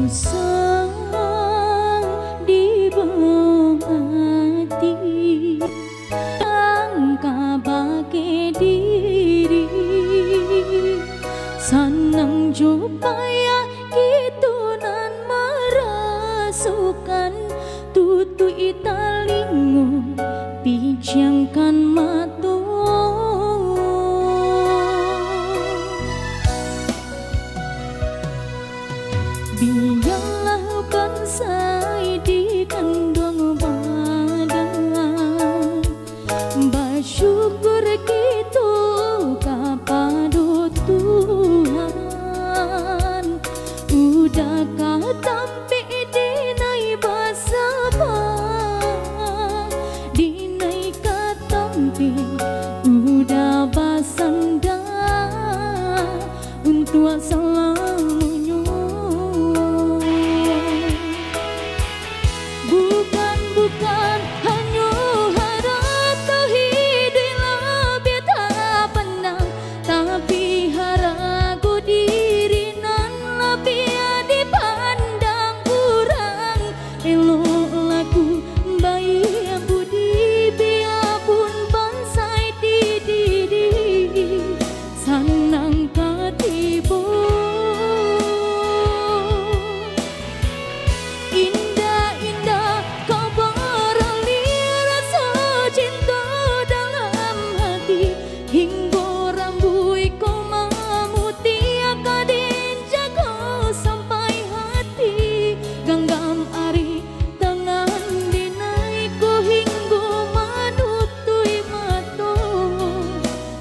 Usang di bawah hati angka bagi diri sanang jupaya gitu nan merasukan tutu italingo pijangkan mata biarlah bansai di kandung badan bersyukur gitu kepada Tuhan udah kau tampi dinai basabah dinai katampi udah basanda untuk selalunya. Bukan hanya harata hidup beta pandang tapi haragu diri nan lebih dipandang kurang elok laku baik budi biarpun bansai di diri sanang katibo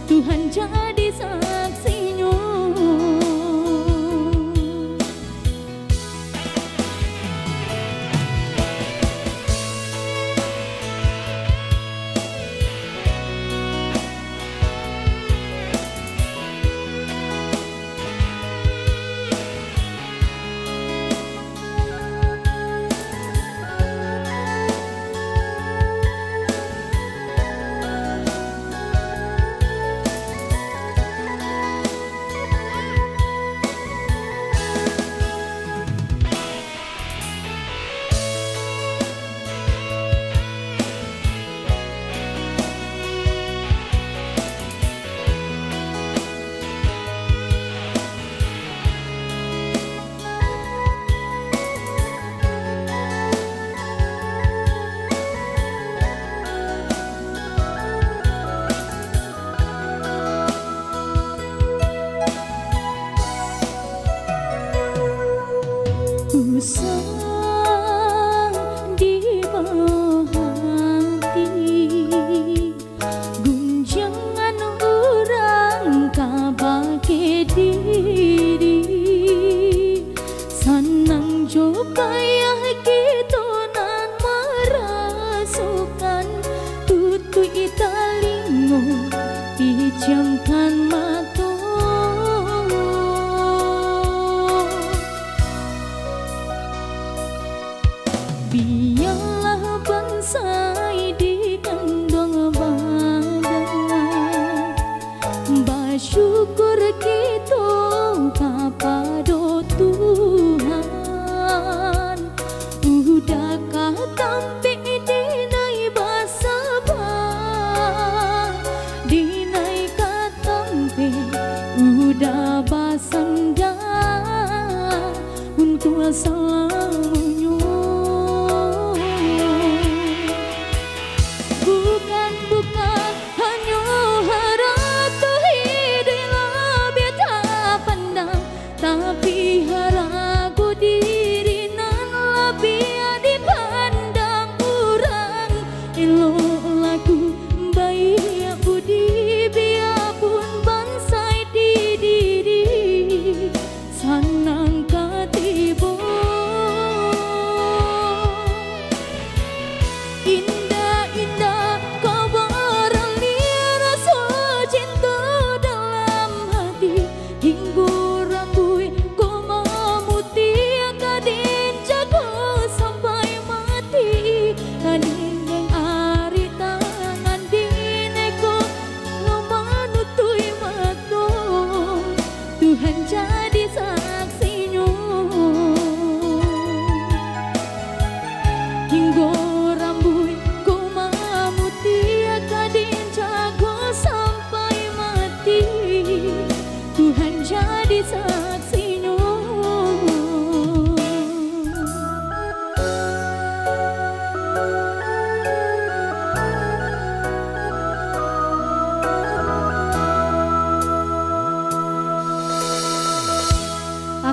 Tuhan jadi saksinya. Usang di bawah hati gunjangan orang kabake diri sanang jokaya gitu nan merasukan tutu italingo pijamkan mata biarlah bansai di kandung badan bersyukur kita kepada Tuhan udah kau tampi dinai basabah dinai katampi udah basanda untuk selalunya. Bukan hanya harata hidup beta pandang tapi haragu diri nan lebih dipandang kurang elok laku baik budi biarpun bansai di diri sanang katibo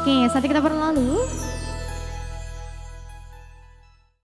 Oke, saat kita berlalu